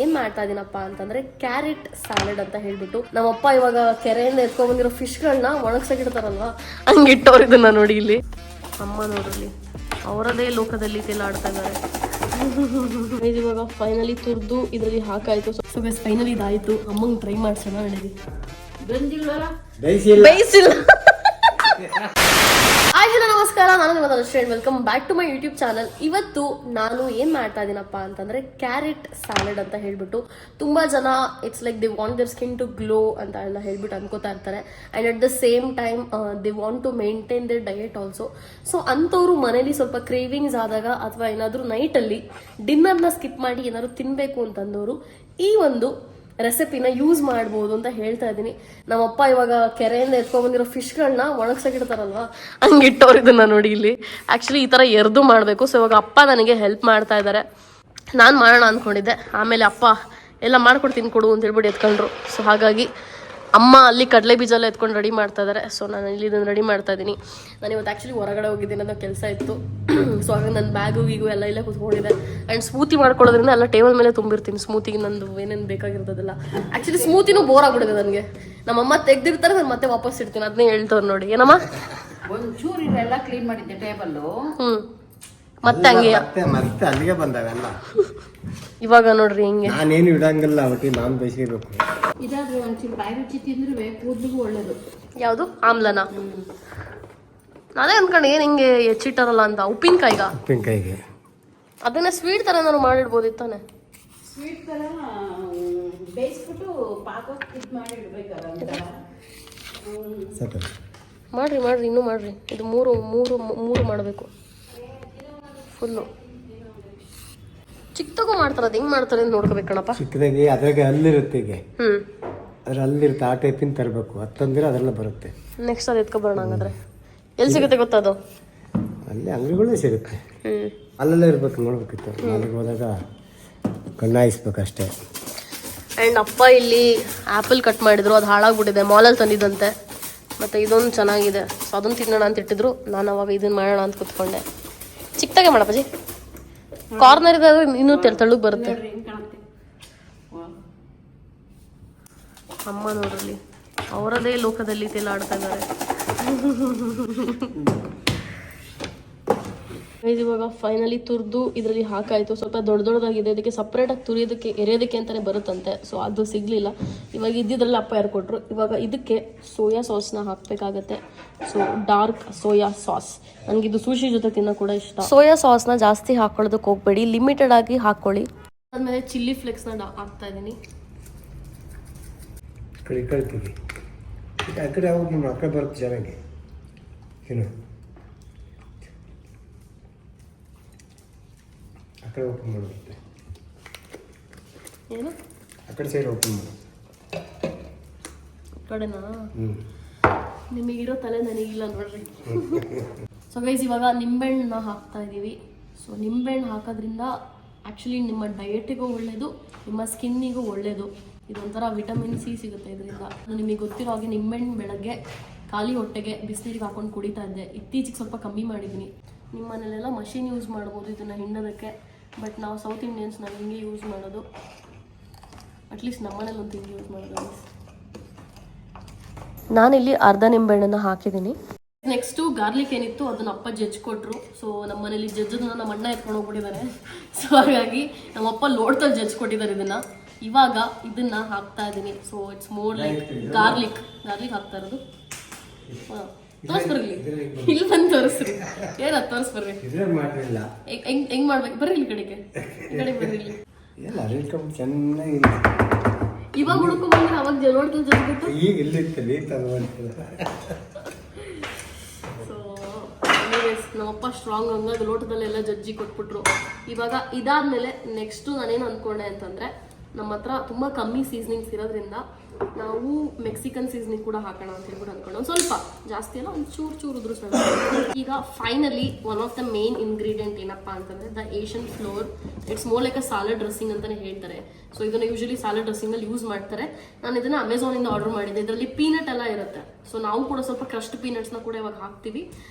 ಏನ್ ಮಾಡ್ತಾ ಇದೀನಪ್ಪ ಅಂತಂದ್ರೆ ಕ್ಯಾರೆಟ್ ಸ್ಯಾಲೆಡ್ ಅಂತ ಹೇಳ್ಬಿಟ್ಟು ನಮ್ಮಪ್ಪ ಇವಾಗ ಕೆರೆಯಿಂದ ಎತ್ಕೊಂಡ್ ಬಂದಿರೋ ಫಿಶ್ಗಳನ್ನ ಒಣಗ್ಸಕ್ಕಿಡ್ತಾರಲ್ವಾ ಹಂಗಿಟ್ಟವ್ರು ಇದನ್ನ ನೋಡಿ ಇಲ್ಲಿ ಅಮ್ಮ ನೋಡ್ರಿ ಅವರದೇ ಲೋಕದಲ್ಲಿ ತೇಲಾಡ್ತಾ ಇದ್ದಾರೆ. ಇವಾಗ ಫೈನಲಿ ತುರ್ದು ಇದರಲ್ಲಿ ಹಾಕಾಯ್ತು. ಸೊ ಗೈಸ್ ಫೈನಲಿ ಇದಾಯ್ತು. ಅಮ್ಮಂಗೆ ಟ್ರೈ ಮಾಡ್ಸೋಣ ನಡೀರಿ. ಬೇಯಿಸಿಲ್ಲ. ಹಲೋ ನಮಸ್ಕಾರ, ನಾನು ನಿಮ್ಮ Darshan. Welcome back to my YouTube channel. ಇವತ್ತು ನಾನು ಏನ್ ಮಾಡ್ತಾ ಇದೀನಪ್ಪ ಅಂತಂದ್ರೆ ಕ್ಯಾರೆಟ್ ಸ್ಯಾಲೆಡ್ ಅಂತ ಹೇಳ್ಬಿಟ್ಟು ತುಂಬಾ ಜನ it's like they want their skin to glow ಅಂತ ಎಲ್ಲ ಹೇಳ್ಬಿಟ್ಟು ಅನ್ಕೋತಾ ಇರ್ತಾರೆ. And at the same time they want to maintain their diet also. So ಅಂಥವ್ರು ಮನೇಲಿ ಸ್ವಲ್ಪ ಕ್ರೇವಿಂಗ್ಸ್ ಆದಾಗ ಅಥವಾ ಏನಾದ್ರು ನೈಟ್ ಅಲ್ಲಿ ಡಿನ್ನರ್ನ ಸ್ಕಿಪ್ ಮಾಡಿ ಏನಾದ್ರು ತಿನ್ಬೇಕು ಅಂತಂದವರು ಈ ಒಂದು ರೆಸಿಪಿನ ಯೂಸ್ ಮಾಡ್ಬೋದು ಅಂತ ಹೇಳ್ತಾ ಇದ್ದೀನಿ. ನಮ್ಮಪ್ಪ ಇವಾಗ ಕೆರೆಯಿಂದ ಎತ್ಕೊಂಡ್ ಬಂದಿರೋ ಫಿಶ್ಗಳನ್ನ ಒಣಗ್ಸಕ್ಕಿಡ್ತಾರಲ್ವಾ ಹಂಗಿಟ್ಟವ್ರು ಇದನ್ನ ನೋಡಿ ಇಲ್ಲಿ. ಆಕ್ಚುಲಿ ಈ ತರ ಎರ್ದು ಮಾಡಬೇಕು. ಸೊ ಇವಾಗ ಅಪ್ಪ ನನಗೆ ಹೆಲ್ಪ್ ಮಾಡ್ತಾ ಇದ್ದಾರೆ. ನಾನು ಮಾಡೋಣ ಅಂದ್ಕೊಂಡಿದ್ದೆ, ಆಮೇಲೆ ಅಪ್ಪ ಎಲ್ಲ ಮಾಡ್ಕೊಡ್ತೀನಿ ಕೊಡು ಅಂತ ಹೇಳ್ಬಿಟ್ಟು ಎತ್ಕೊಂಡ್ರು. ಸೊ ಹಾಗಾಗಿ ಅಮ್ಮ ಅಲ್ಲಿ ಕಡಲೆ ಬೀಜ ಎಲ್ಲ ಎತ್ಕೊಂಡು ರೆಡಿ ಮಾಡ್ತಾ ಇದ್ದಾರೆ. ಸೊ ನಾನು ಇಲ್ಲಿ ಇದನ್ನು ರೆಡಿ ಮಾಡ್ತಾ ಇದ್ದೀನಿ. ನಾನು ಇವತ್ತು ಆ್ಯಕ್ಚುಲಿ ಹೊರಗಡೆ ಹೋಗಿದ್ದೀನಿ ಅನ್ನೋ ಕೆಲಸ ಇತ್ತು. ಸೊ ಹಾಗಾಗಿ ನನ್ನ ಬ್ಯಾಗು ಗೀಗು ಎಲ್ಲ ಇಲ್ಲೇ ಕೂತ್ಕೊಂಡಿದೆ. ಆ್ಯಂಡ್ ಸ್ಮೂತಿ ಮಾಡ್ಕೊಳ್ಳೋದ್ರಿಂದ ಎಲ್ಲ ಟೇಬಲ್ ಮೇಲೆ ತುಂಬಿರ್ತೀನಿ. ಸ್ಮೂತಿಗೆ ನಂದು ಏನೇನು ಬೇಕಾಗಿರ್ತದಲ್ಲ. ಆ್ಯಕ್ಚುಲಿ ಸ್ಮೂತಿನೂ ಬೋರ್ ಆಗ್ಬಿಡಿದೆ ನನಗೆ. ನಮ್ಮಮ್ಮ ತೆಗ್ದಿರ್ತಾರೆ, ನಾನು ಮತ್ತೆ ವಾಪಸ್ ಇಡ್ತೀನಿ. ಅದನ್ನೇ ಹೇಳ್ತವ್ರು ನೋಡಿ. ಏನಮ್ಮ ಒಂಚೂರು ಎಲ್ಲ ಕ್ಲೀನ್ ಮಾಡಿದ್ದೆ ಟೇಬಲ್ಲು. ಮತ್ತೆ ಹಂಗೆ ಮತ್ತೆ ಅಲ್ಲಿಗೆ ಬಂದಾವೆಲ್ಲ. ಇವಾಗ ನೋಡ್ರಿ ಹಿಂಗೆ ನಾನೇನು ಇಡಂಗಿಲ್ಲ. ಒಟ್ಟಿ ನಾನು ಬಯಸಿರ್ಬೇಕು. ಇದಾದ್ರೆ ಒಂಚೂರು ಬಾಯಿ ರುಚಿ ತಿಂದ್ರೆ ಕೂದಲಿಗೂ ಒಳ್ಳೇದು. ಯಾವುದು ಆಮ್ಲನ? ನಾನೇ ಅನ್ಕೊಂಡು ಏನು ಹಿಂಗೆ ಹೆಚ್ಚಿಟ್ಟಾರಲ್ಲ ಅಂತ. ಉಪ್ಪಿನಕಾಯಿಗೆ ಅದನ್ನ ಸ್ವೀಟ್ ತರ ಏನಾದ್ರು ಮಾಡಿಡ್ಬೋದಿತ್ತಾನೆ. ಸ್ವೀಟ್ ತರ ಬೇಯಿಸ್ಬಿಟ್ಟು ಪಾಕ ಇದು ಮಾಡಿ ಇಡ್ಬೇಕಲ್ಲ. ಮಾಡ್ರಿ ಇನ್ನೂ ಮಾಡ್ರಿ. ಇದು ಮೂರು ಮೂರು ಮೂರು ಮಾಡಬೇಕು ಫುಲ್ಲು. ಚಿಕ್ಕದಾಗೂ ಮಾಡ್ತಾರೆ. ಅದು ಹೆಂಗ್ ಮಾಡ್ತಾರೆ ಅಂತ ನೋಡ್ಕೋಬೇಕು ಕಣಪ್ಪ. ಚಿಕ್ಕದಾಗಿ ಅದ್ರಾಗ ಅಲ್ಲಿರುತ್ತೆ. ಈಗ ಅದ್ರ ಅಲ್ಲಿರುತ್ತೆ. ಆ ಟೈಪಿನ ತರಬೇಕು. ಹತ್ತಂದ್ರೆ ಅದೆಲ್ಲ ಬರುತ್ತೆ. ನೆಕ್ಸ್ಟ್ ಅದು ಎತ್ಕೊಬರೋಣ. ಹಂಗಾದ್ರೆ ಎಲ್ಲಿ ಸಿಗುತ್ತೆ ಗೊತ್ತದು? ಅಲ್ಲಿ ಅಂಗಡಿಗಳೇ ಸಿಗುತ್ತೆ. ಅಲ್ಲೆಲ್ಲ ಇರ್ಬೇಕು. ನೋಡ್ಬೇಕಿತ್ತು. ಅಲ್ಲಿಗೆ ಹೋದಾಗ ಕಣ್ಣಾಯಿಸ್ಬೇಕು ಅಷ್ಟೇ. ಆ್ಯಂಡ್ ಅಪ್ಪ ಇಲ್ಲಿ ಆ್ಯಪಲ್ ಕಟ್ ಮಾಡಿದ್ರು. ಅದು ಹಾಳಾಗ್ಬಿಟ್ಟಿದೆ. ಮಾಲಲ್ಲಿ ತಂದಿದ್ದಂತೆ. ಮತ್ತು ಇದೊಂದು ಚೆನ್ನಾಗಿದೆ. ಸೊ ಅದನ್ನು ತಿನ್ನೋಣ ಅಂತ ಇಟ್ಟಿದ್ರು. ನಾನು ಅವಾಗ ಇದನ್ನು ಮಾಡೋಣ ಅಂತ ಕೂತ್ಕೊಂಡೆ. ಚಿಕ್ಕದಾಗೆ ಮಾಡಪ್ಪಾಜಿ. ಕಾರ್ನರ್ ಇದೆ, ಅದು ಇನ್ನೂ ತೆಳ್ಳಗೆ ಬರುತ್ತೆ. ಅಮ್ಮ ನೋಡ್ರಲ್ಲಿ ಅವರದೇ ಲೋಕದಲ್ಲಿ ತೇಲಾಡ್ತಾ ಇದ್ದಾರೆ. ಇವಾಗ ಫೈನಲಿ ತುರ್ದು ಇದರಲ್ಲಿ ಹಾಕಾಯ್ತು. ಸ್ವಲ್ಪ ದೊಡ್ಡದಾಗಿದೆ. ಇದಕ್ಕೆ ಸಪ್ರೇಟಾಗಿ ತುರಿಯೋದಕ್ಕೆ ಎರೆಯೋದಕ್ಕೆ ಅಂತಲೇ ಬರುತ್ತಂತೆ. ಸೊ ಅದು ಸಿಗಲಿಲ್ಲ. ಇವಾಗ ಇದ್ದಿದ್ರಲ್ಲಿ ಅಪ್ಪ ಯಾರು ಇವಾಗ ಇದಕ್ಕೆ ಸೋಯಾ ಸಾಸ್ನ ಹಾಕಬೇಕಾಗತ್ತೆ. So dark soya sauce. ನನಗಿದು ಸುಶಿ ಜೊತೆ ತಿನ್ನೋ ಕೂಡ ಇಷ್ಟ. ಸೋಯಾ ಸಾಸ್ನ ಜಾಸ್ತಿ ಹಾಕೊಳ್ಳೋದಕ್ಕೆ ಹೋಗ್ಬೇಡಿ, ಲಿಮಿಟೆಡ್ ಆಗಿ ಹಾಕ್ಕೊಳ್ಳಿ. ಆದ್ಮೇಲೆ ಚಿಲ್ಲಿ ಫ್ಲೇಕ್ಸ್ನ ಹಾಕ್ತಾ ಇದ್ದೀನಿ. ಕಳ್ತೀವಿ ಆ ಕಡೆ ಯಾವಾಗ ನಿಮ್ಮ ಅಕ್ಕ ಬರುತ್ತೆ ಚೆನ್ನಾಗಿ. ಏನು ಆ ಕಡೆ ಓಪನ್ ಮಾಡುತ್ತೆ. ಏನು ಆ ಕಡೆ ಸೈಡ್ ಓಪನ್ ಮಾಡು. ಕಡೆನಾ? ನಿಮಗಿರೋ ತಲೆ ನನಗಿಲ್ಲ ನೋಡ್ರಿ. ಸೊ ಗೈಸ್ ಇವಾಗ ನಿಂಬೆಹಣ್ಣನ್ನ ಹಾಕ್ತಾ ಇದ್ದೀವಿ. ಸೊ ನಿಂಬೆಹಣ್ಣು ಹಾಕೋದ್ರಿಂದ ಆ್ಯಕ್ಚುಲಿ ನಿಮ್ಮ ಡಯಟಿಗೂ ಒಳ್ಳೆಯದು, ನಿಮ್ಮ ಸ್ಕಿನ್ನಿಗೂ ಒಳ್ಳೆಯದು. ಇದೊಂಥರ ವಿಟಮಿನ್ ಸಿ ಸಿಗುತ್ತೆ ಇದರಿಂದ. ನಿಮಗೆ ಗೊತ್ತಿರೋ ಹಾಗೆ ನಿಂಬೆಹಣ್ಣು ಬೆಳಗ್ಗೆ ಖಾಲಿ ಹೊಟ್ಟೆಗೆ ಬಿಸಿನೀರಿಗೆ ಹಾಕೊಂಡು ಕುಡಿತಾ ಇದ್ದೆ. ಇತ್ತೀಚೆಗೆ ಸ್ವಲ್ಪ ಕಮ್ಮಿ ಮಾಡಿದ್ದೀನಿ. ನಿಮ್ಮ ಮನೇಲೆಲ್ಲ ಮಷಿನ್ ಯೂಸ್ ಮಾಡ್ಬೋದು ಇದನ್ನು ಹಿಂಡೋದಕ್ಕೆ. ಬಟ್ ನಾವು ಸೌತ್ ಇಂಡಿಯನ್ಸ್ ನಾವು ಹಿಂಗೆ ಯೂಸ್ ಮಾಡೋದು. ಅಟ್ಲೀಸ್ಟ್ ನಮ್ಮ ಮನೇಲಿ ಒಂದು ಹಿಂಗೆ ಯೂಸ್ ಮಾಡೋದು. ನಾನಿಲ್ಲಿ ಅರ್ಧ ನಿಂಬೆಹಣ್ಣನ್ನು ಹಾಕಿದ್ದೀನಿ. ನೆಕ್ಸ್ಟು ಗಾರ್ಲಿಕ್ ಏನಿತ್ತು ಅದನ್ನ ಅಪ್ಪ ಜಜ್ಕೊಟ್ರು. ಸೊ ನಮ್ಮ ಮನೇಲಿ ಜಜ್ಜದನ್ನ ನಮ್ಮ ಅಣ್ಣ ಎತ್ಕೊಂಡು ಹೋಗ್ಬಿಟ್ಟಿದ್ದಾರೆ. ಸೊ ಹಾಗಾಗಿ ನಮ್ಮಪ್ಪ ಲೋಡ್ದಲ್ಲಿ ಜಜ್ಕೊಟ್ಟಿದ್ದಾರೆ ಇದನ್ನ. ಇವಾಗ ಇದನ್ನ ಹಾಕ್ತಾ ಇದ್ದೀನಿ. So it's more like garlic ಹಾಕ್ತಾ ಇರೋದು. ತೋರಿಸ್ಬರ್ಲಿ, ಇಲ್ಲಿ ಬಂದು ತೋರಿಸ್ರಿ. ಏನ ತೋರಿಸ್ಬರ್ರಿ. ಹೆಂಗ್ ಮಾಡ್ಬೇಕು? ಬರ್ರಿ ಇಲ್ಲಿ ಕಡೆಗೆ ಬರ್ರಿ. ಇಲ್ಲಿ ಇವಾಗ ಹುಡ್ಕೊಂಡ್ ಬಂದ್ರೆ ಅವಾಗ ಜಲೋಡ್ದಲ್ಲಿ ಜಜ್ಬಿಟ್ಟು ನಮ್ಮಪ್ಪ ಸ್ಟ್ರಾಂಗ್ ಹಂಗಾಗಿ ಲೋಟದಲ್ಲೆಲ್ಲ ಜಜ್ಜಿ ಕೊಟ್ಬಿಟ್ರು. ಇವಾಗ ಇದಾದ್ಮೇಲೆ ನೆಕ್ಸ್ಟು ನಾನೇನು ಅಂದ್ಕೊಂಡೆ ಅಂತಂದ್ರೆ, ನಮ್ಮ ಹತ್ರ ತುಂಬ ಕಮ್ಮಿ ಸೀಸನಿಂಗ್ಸ್ ಇರೋದ್ರಿಂದ ನಾವು ಮೆಕ್ಸಿಕನ್ ಸೀಸನಿಂಗ್ ಕೂಡ ಹಾಕೋಣ ಅಂತ ಹೇಳ್ಬಿಟ್ಟು ಅಂದ್ಕೊಂಡು ಒಂದು ಸ್ವಲ್ಪ ಜಾಸ್ತಿ ಅಲ್ಲ, ಒಂದು ಚೂರು ಉದ್ರು ಸಲ. ಈಗ finally one of the main ingredient ಏನಪ್ಪ ಅಂತಂದರೆ the Asian flour. It's more like a salad dressing ಅಂತಲೇ ಹೇಳ್ತಾರೆ. ಸೊ ಇದನ್ನು ಯೂಶಲಿ ಸಾಲಡ್ ಡ್ರೆಸ್ಸಿಂಗಲ್ಲಿ ಯೂಸ್ ಮಾಡ್ತಾರೆ. ನಾನು ಇದನ್ನು ಅಮೆಝಾನಿಂದ ಆರ್ಡರ್ ಮಾಡಿದ್ದೆ. ಇದರಲ್ಲಿ ಪೀನಟ್ ಎಲ್ಲ ಇರುತ್ತೆ. ಸೊ ನಾವು ಕೂಡ ಸ್ವಲ್ಪ ಕ್ರಶ್ಡ್ ಪೀನಟ್ಸ್ನ ಕೂಡ ಇವಾಗ ಹಾಕ್ತೀವಿ.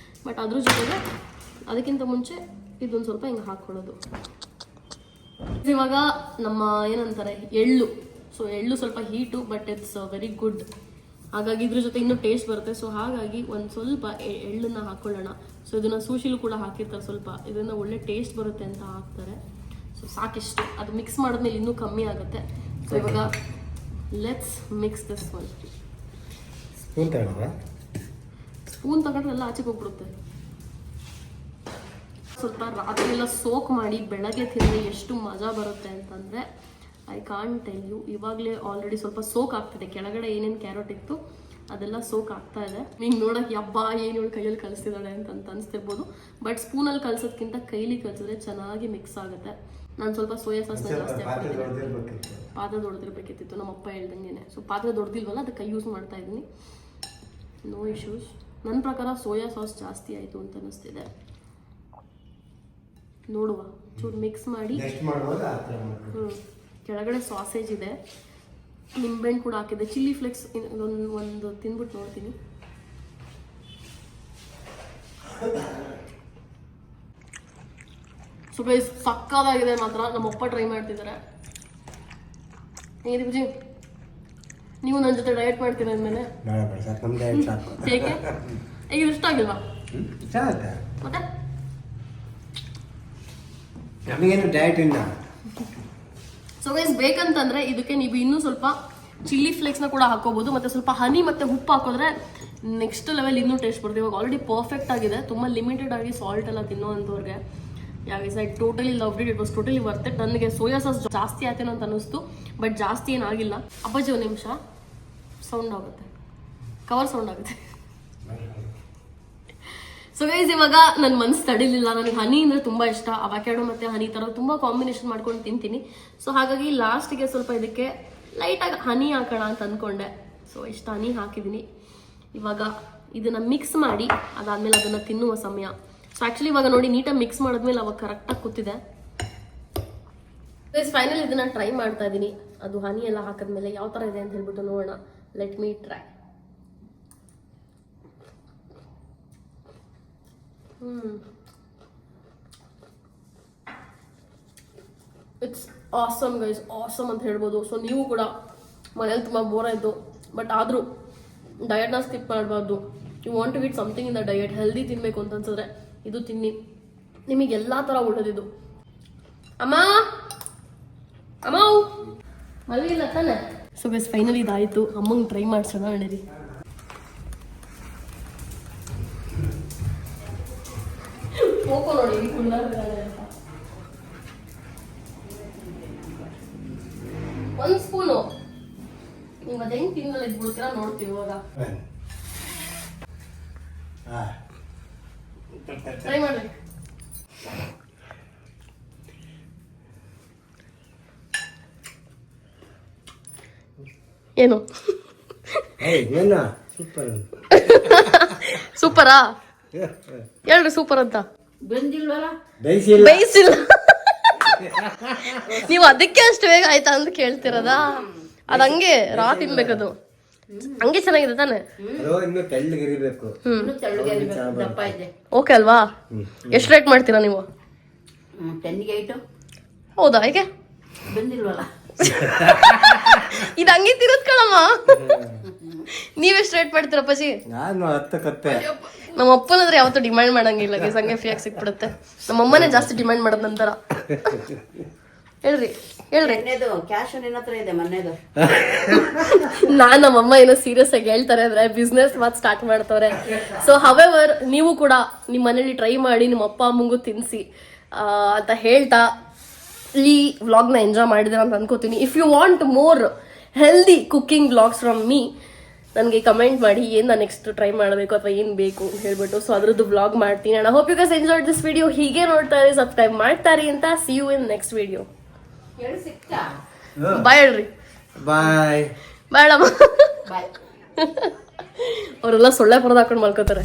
ಬಟ್ ಅದ್ರ ಜೊತೆಗೆ ಅದಕ್ಕಿಂತ ಮುಂಚೆ ಇದೊಂದು ಸ್ವಲ್ಪ ಹಿಂಗೆ ಹಾಕ್ಕೊಳ್ಳೋದು. ಇವಾಗ ನಮ್ಮ ಏನಂತಾರೆ ಎಳ್ಳು, ಸೊ ಎಳ್ಳು ಸ್ವಲ್ಪ heat but it's very good, ಹಾಗಾಗಿ ಇದ್ರ ಜೊತೆ ಇನ್ನೂ ಟೇಸ್ಟ್ ಬರುತ್ತೆ. ಸೊ ಹಾಗಾಗಿ ಒಂದು ಸ್ವಲ್ಪ ಎಳ್ಳನ್ನ ಹಾಕೊಳ್ಳೋಣ. ಸೊ ಇದನ್ನ ಸೂಶಿಲು ಕೂಡ ಹಾಕಿರ್ತಾರೆ, ಸ್ವಲ್ಪ ಇದರಿಂದ ಒಳ್ಳೆ ಟೇಸ್ಟ್ ಬರುತ್ತೆ ಅಂತ ಹಾಕ್ತಾರೆ. ಸೊ ಸಾಕಿಷ್ಟು, ಅದು ಮಿಕ್ಸ್ ಮಾಡಿದ್ಮೇಲೆ ಇನ್ನೂ ಕಮ್ಮಿ ಆಗುತ್ತೆ. ಸೊ ಇವಾಗ let's mix this one. Spoon ತಗೊಂಡ್ರೆ ಎಲ್ಲ ಆಚೆಗೆ ಹೋಗ್ಬಿಡುತ್ತೆ. ಸ್ವಲ್ಪ ರಾತ್ರಿ ಎಲ್ಲ ಸೋಕ್ ಮಾಡಿ ಬೆಳಗ್ಗೆ ತಿಂದರೆ ಎಷ್ಟು ಮಜಾ ಬರುತ್ತೆ ಅಂತಂದರೆ ಐ ಕಾಂಟ್ ಟೆಲ್ ಯು. ಇವಾಗಲೇ ಆಲ್ರೆಡಿ ಸ್ವಲ್ಪ ಸೋಕ್ ಆಗ್ತಿದೆ, ಕೆಳಗಡೆ ಏನೇನು ಕ್ಯಾರೆಟ್ ಇತ್ತು ಅದೆಲ್ಲ ಸೋಕ್ ಆಗ್ತಾ ಇದೆ. ನಿಂಗೆ ನೋಡೋಕ್ಕೆ ಹಬ್ಬ ಏನು ಇವಳು ಕೈಯಲ್ಲಿ ಕಲಿಸ್ತಿದ್ದಾಳೆ ಅಂತ ಅನಿಸ್ತಿರ್ಬೋದು, ಬಟ್ ಸ್ಪೂನಲ್ಲಿ ಕಲಿಸೋದ್ಕಿಂತ ಕೈಲಿ ಕಲಿಸಿದ್ರೆ ಚೆನ್ನಾಗಿ ಮಿಕ್ಸ್ ಆಗುತ್ತೆ. ನಾನು ಸ್ವಲ್ಪ ಸೋಯಾ ಸಾಸ್ನ ಜಾಸ್ತಿ ಹಾಕ್ತಿದ್ದೀನಿ. ಪಾತ್ರೆ ದೊಡ್ದಿರ್ಬೇಕಿತ್ತು, ನಮ್ಮಪ್ಪ ಹೇಳ್ದಂಗೆ. ಸೊ ಪಾತ್ರೆ ದೊಡ್ದಿಲ್ವಲ್ಲ, ಅದಕ್ಕೆ ಯೂಸ್ ಮಾಡ್ತಾ ಇದ್ದೀನಿ. No issues. ನನ್ನ ಪ್ರಕಾರ ಸೋಯಾ ಸಾಸ್ ಜಾಸ್ತಿ ಆಯಿತು ಅಂತ ಅನ್ನಿಸ್ತಿದೆ. ನೋಡುವ, ಚೂರು ಮಿಕ್ಸ್ ಮಾಡಿ. ಕೆಳಗಡೆ ಸಾಸೇಜ್ ಇದೆ, ನಿಂಬೆಹಣ್ಣು ಕೂಡ ಹಾಕಿದೆ, ಚಿಲ್ಲಿ ಫ್ಲೇಕ್ಸ್ ಒಂದು ತಿಂದ್ಬಿಟ್ಟು ನೋಡ್ತೀನಿ. ಸೊ ಗೈಸ್ ಸಕ್ಕದಾಗಿದೆ ಮಾತ್ರ. ನಮ್ಮಪ್ಪ ಟ್ರೈ ಮಾಡ್ತಿದ್ದಾರೆ. ಹೇಗಿದೆ ಬುಜಿ, ನೀವು ನನ್ನ ಜೊತೆ ಡಯಟ್ ಮಾಡ್ತೀರಾ ಅಂದಮೇಲೆ? ಹೇಗೆ ಈಗ ಇಷ್ಟ ಆಗಿಲ್ವಾ? ಮತ್ತೆ ನಮಗೇನು ಡಯಟ್ ಇಲ್ಲ. ಸೊ ಗೈಸ್ ಬೇಕಂತಂದ್ರೆ ಇದಕ್ಕೆ ನೀವು ಇನ್ನೂ ಸ್ವಲ್ಪ ಚಿಲ್ಲಿ ಫ್ಲೇಕ್ಸ್ನ ಕೂಡ ಹಾಕೋಬಹುದು, ಮತ್ತೆ ಸ್ವಲ್ಪ ಹನಿ ಮತ್ತೆ ಉಪ್ಪು ಹಾಕಿದ್ರೆ ನೆಕ್ಸ್ಟ್ ಲೆವೆಲ್ ಇನ್ನೂ ಟೇಸ್ಟ್ ಬರುತ್ತೆ. ಇವಾಗ ಆಲ್ರೆಡಿ ಪರ್ಫೆಕ್ಟ್ ಆಗಿದೆ. ತುಂಬ ಲಿಮಿಟೆಡ್ ಆಗಿ ಸಾಲ್ಟ್ ಎಲ್ಲ ತಿನ್ನೋವಂಥವ್ರಿಗೆ ಯಾಕೆ I totally love it. It was totally worth it. ನನಗೆ ಸೋಯಾ ಸಾಸ್ ಜಾಸ್ತಿ ಆಯ್ತೇನೋ ಅಂತ ಅನಿಸ್ತು, ಬಟ್ ಜಾಸ್ತಿ ಏನಾಗಿಲ್ಲ. ಅಪ್ಪಾಜಿ ಒಂದು ನಿಮಿಷ, ಸೌಂಡ್ ಆಗುತ್ತೆ, ಕವರ್ ಸೌಂಡ್ ಆಗುತ್ತೆ. ಸೊ ಗೈಸ್ ಇವಾಗ ನನ್ನ ಮನಸ್ಸು ತಡಿಲಿಲ್ಲ. ನನಗೆ ಹನಿ ಅಂದರೆ ತುಂಬ ಇಷ್ಟ. ಅವಕ್ಯಾಡೋ ಮತ್ತು ಹನಿ ಥರ ತುಂಬ ಕಾಂಬಿನೇಷನ್ ಮಾಡ್ಕೊಂಡು ತಿಂತೀನಿ. ಸೊ ಹಾಗಾಗಿ ಲಾಸ್ಟಿಗೆ ಸ್ವಲ್ಪ ಇದಕ್ಕೆ ಲೈಟಾಗಿ ಹನಿ ಹಾಕೋಣ ಅಂತ ಅಂದ್ಕೊಂಡೆ. ಸೊ ಇಷ್ಟು ಹನಿ ಹಾಕಿದ್ದೀನಿ. ಇವಾಗ ಇದನ್ನು ಮಿಕ್ಸ್ ಮಾಡಿ ಅದಾದಮೇಲೆ ಅದನ್ನು ತಿನ್ನುವ ಸಮಯ. ಸೊ ಆ್ಯಕ್ಚುಲಿ ಇವಾಗ ನೋಡಿ ನೀಟಾಗಿ ಮಿಕ್ಸ್ ಮಾಡಿದ್ಮೇಲೆ ಅವಾಗ ಕರೆಕ್ಟಾಗಿ ಕೂತಿದೆ. ಗೈಸ್ ಫೈನಲ್ ಇದನ್ನು ಟ್ರೈ ಮಾಡ್ತಾ ಇದ್ದೀನಿ. ಅದು ಹನಿ ಎಲ್ಲ ಹಾಕಿದ್ಮೇಲೆ ಯಾವ ಥರ ಇದೆ ಅಂತ ಹೇಳ್ಬಿಟ್ಟು ನೋಡೋಣ. Let me try. It's awesome guys, awesome ಅಂತ ಹೇಳ್ಬೋದು. ಸೊ ನೀವು ಕೂಡ ಮನೇಲಿ ತುಂಬ ಬೋರ್ ಆಯಿತು, ಬಟ್ ಆದರೂ ಡಯಟ್ನ ಸ್ಕಿಪ್ ಮಾಡಬಾರ್ದು. You want to eat something in the diet, healthy ತಿನ್ನಬೇಕು ಅಂತ ಅನ್ಸಿದ್ರೆ ಇದು ತಿನ್ನಿ. ನಿಮಗೆ ಎಲ್ಲ ಥರ ಒಳ್ಳೇದಿದು. ಅಮ್ಮ ಅಮ್ಮ ಮಲಗಿಲ್ಲ ತಾನೆ? ಸೊ ಗೈಸ್ ಫೈನಲಿ ಇದಾಯಿತು. ಅಮ್ಮಂಗೆ ಟ್ರೈ ಮಾಡ್ಸೋಣ ನಡೀರಿ. ಹೋಗೋ ನೋಡಿ ಒಂದು ಸ್ಪೂನು. ನೀವು ಅದು ಹೆಂಗೆ ತಿನ್ನಲ್ಲ ಇದ್ಬಿಡ್ತೀರಾ ನೋಡ್ತೀವಿ. ಇವಾಗ ಟ್ರೈ ಮಾಡ್ರಿ. ಏನು ಸೂಪರಾ? ಹೇಳ್ರಿ ಸೂಪರ್ ಅಂತ. ಬೇಯಿಸಿಲ್ಲ. ನೀವು ಅದಕ್ಕೆ ಅಷ್ಟು ಬೇಗ ಆಯ್ತಾ ಅಂತ ಕೇಳ್ತಿರೋದಾ? ಅದ್ ಹಂಗೆ ರಾ ತಿನ್ಬೇಕದು. ಹಂಗೆ ಚೆನ್ನಾಗಿದೆ ತಾನೆ? ಓಕೆ ಅಲ್ವಾ? ಎಷ್ಟು ರೇಟ್ ಮಾಡ್ತೀರಾ ನೀವು? ಹೌದಾ? ಹೇಗೆ ಇದು ಹಂಗೆ ತಿರುತ್ ಕಣಮ್ಮ. ನೀವೆಷ್ಟು ರೇಟ್ ಮಾಡ್ತೀರ ಅಪ್ಪಾಜಿ? ನಮ್ಮ ಅಪ್ಪನಂದ್ರೆ ಯಾವತ್ತೂ ಡಿಮ್ಯಾಂಡ್ ಮಾಡಂಗಿಲ್ಲ. ಹಂಗೆ ಫ್ರೀಯಾಗಿ ಸಿಕ್ಬಿಡುತ್ತೆ. ನಮ್ಮಮ್ಮನೇ ಜಾಸ್ತಿ ಡಿಮ್ಯಾಂಡ್ ಮಾಡೋದ್ ನಂತರ. ಹೇಳ್ರಿ ಹೇಳ್ರಿ. ನಾನ್ ನಮ್ಮಮ್ಮ ಏನೋ ಸೀರಿಯಸ್ ಆಗಿ ಹೇಳ್ತಾರೆ ಅಂದ್ರೆ ಬಿಸ್ನೆಸ್ ಮಾತು ಸ್ಟಾರ್ಟ್ ಮಾಡ್ತವ್ರೆ. ಸೊ ಹವೆವರ್ ನೀವು ಕೂಡ ನಿಮ್ಮ ಮನೇಲಿ ಟ್ರೈ ಮಾಡಿ ನಿಮ್ಮ ಅಪ್ಪ ಅಮ್ಮಂಗೂ ತಿನ್ಸಿ ಅಂತ ಹೇಳ್ತಾ ಈ ವ್ಲಾಗ್ನ ಎಂಜಾಯ್ ಮಾಡಿದ್ರೆ ಅಂತ ಅನ್ಕೋತೀನಿ. If you want more healthy cooking vlogs from me ನನಗೆ ಕಮೆಂಟ್ ಮಾಡಿ ಏನು ನಾನು ನೆಕ್ಸ್ಟ್ ಟ್ರೈ ಮಾಡಬೇಕು ಅಥವಾ ಏನು ಬೇಕು ಅಂತ ಹೇಳ್ಬಿಟ್ಟು. ಸೊ ಅದ್ರದ್ದು ವ್ಲಾಗ್ ಮಾಡ್ತೀನಿ. I hope you guys enjoyed this video. ಹೀಗೆ ನೋಡ್ತಾ ಇರಿ, ಸಬ್ಸ್ಕ್ರೈಬ್ ಮಾಡ್ತಾರಿ ಅಂತ. See you in next video. Bye ಹೇಳ್ರಿ. ಬಾಯ್. ಬೇಡಮ್ಮ. ಅವರೆಲ್ಲ ಸೊಳ್ಳೆ ಪರದ ಹಾಕೊಂಡು ಮಲ್ಕೋತಾರೆ.